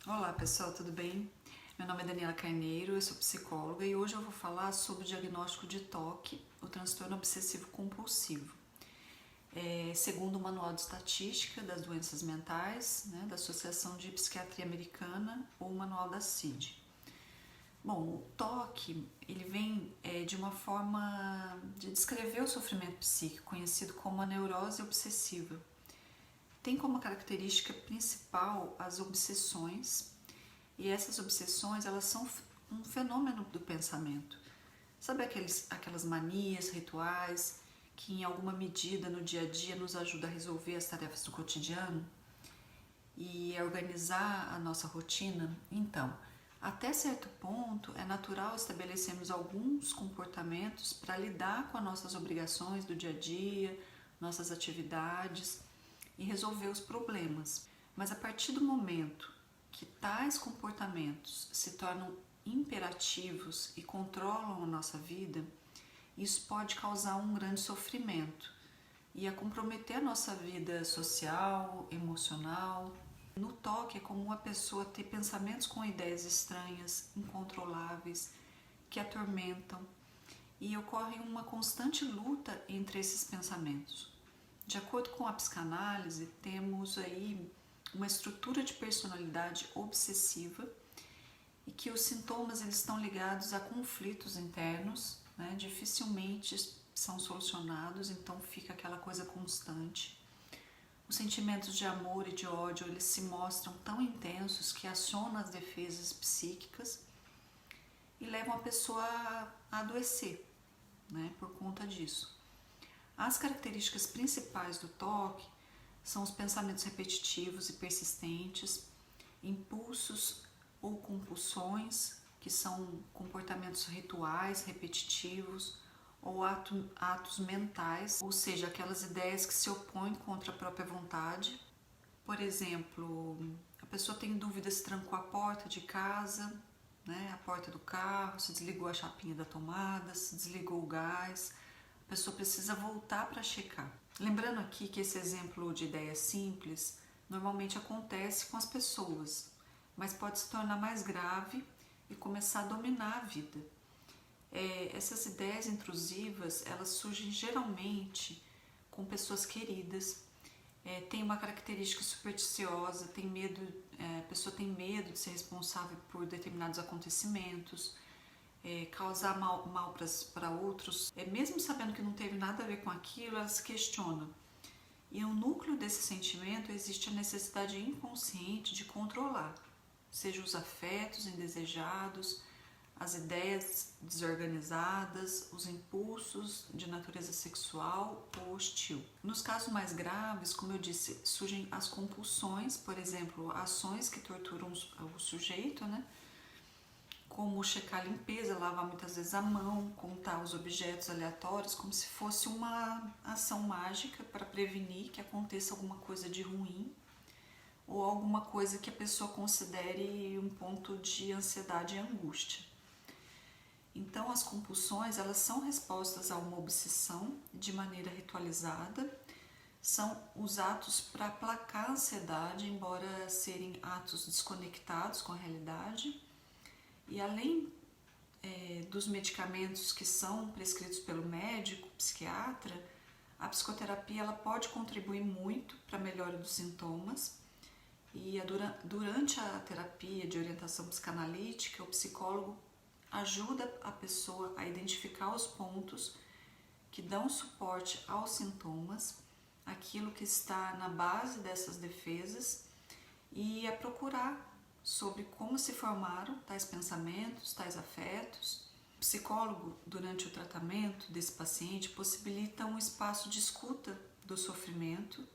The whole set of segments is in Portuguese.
Olá pessoal, tudo bem? Meu nome é Daniela Carneiro, eu sou psicóloga e hoje eu vou falar sobre o diagnóstico de TOC, o transtorno obsessivo compulsivo. Segundo o Manual de Estatística das Doenças Mentais, da Associação de Psiquiatria Americana ou o Manual da CID. Bom, o TOC ele vem de uma forma de descrever o sofrimento psíquico, conhecido como a neurose obsessiva. Tem como característica principal as obsessões, e essas obsessões elas são um fenômeno do pensamento. Sabe aquelas manias, rituais que em alguma medida no dia a dia nos ajudam a resolver as tarefas do cotidiano e a organizar a nossa rotina? Então, até certo ponto é natural estabelecermos alguns comportamentos para lidar com as nossas obrigações do dia a dia, nossas atividades e resolver os problemas. Mas a partir do momento que tais comportamentos se tornam imperativos e controlam a nossa vida, isso pode causar um grande sofrimento e a comprometer a nossa vida social, emocional. No TOC é comum a pessoa ter pensamentos com ideias estranhas, incontroláveis, que atormentam, e ocorre uma constante luta entre esses pensamentos. De acordo com a psicanálise, temos aí uma estrutura de personalidade obsessiva e que os sintomas eles estão ligados a conflitos internos, dificilmente são solucionados, então fica aquela coisa constante. Os sentimentos de amor e de ódio eles se mostram tão intensos que acionam as defesas psíquicas e levam a pessoa a adoecer, por conta disso. As características principais do TOC são os pensamentos repetitivos e persistentes, impulsos ou compulsões, que são comportamentos rituais repetitivos, ou atos mentais, ou seja, aquelas ideias que se opõem contra a própria vontade. Por exemplo, a pessoa tem dúvida se trancou a porta de casa, a porta do carro, se desligou a chapinha da tomada, se desligou o gás. A pessoa precisa voltar para checar. Lembrando aqui que esse exemplo de ideia simples normalmente acontece com as pessoas, mas pode se tornar mais grave e começar a dominar a vida. Essas ideias intrusivas, elas surgem geralmente com pessoas queridas, tem uma característica supersticiosa, a pessoa tem medo de ser responsável por determinados acontecimentos, causar mal para outros, mesmo sabendo que não teve nada a ver com aquilo, ela se questiona. E no núcleo desse sentimento existe a necessidade inconsciente de controlar, seja os afetos indesejados, as ideias desorganizadas, os impulsos de natureza sexual ou hostil. Nos casos mais graves, como eu disse, surgem as compulsões, por exemplo, ações que torturam o sujeito, como checar a limpeza, lavar muitas vezes a mão, contar os objetos aleatórios, como se fosse uma ação mágica para prevenir que aconteça alguma coisa de ruim ou alguma coisa que a pessoa considere um ponto de ansiedade e angústia. Então, as compulsões, elas são respostas a uma obsessão de maneira ritualizada, são os atos para aplacar a ansiedade, embora serem atos desconectados com a realidade. E além dos medicamentos que são prescritos pelo médico, psiquiatra, a psicoterapia ela pode contribuir muito para a melhora dos sintomas. E durante a terapia de orientação psicanalítica, o psicólogo ajuda a pessoa a identificar os pontos que dão suporte aos sintomas, aquilo que está na base dessas defesas, e a procurar sobre como se formaram tais pensamentos, tais afetos. O psicólogo, durante o tratamento desse paciente, possibilita um espaço de escuta do sofrimento,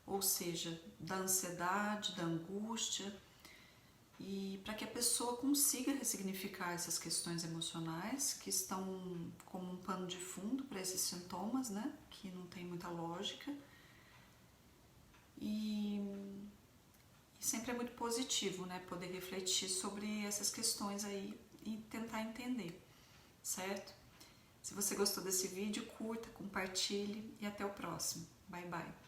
ou seja, da ansiedade, da angústia, e para que a pessoa consiga ressignificar essas questões emocionais que estão como um pano de fundo para esses sintomas, que não tem muita lógica. E sempre é muito positivo, poder refletir sobre essas questões aí e tentar entender, certo? Se você gostou desse vídeo, curta, compartilhe e até o próximo. Bye, bye!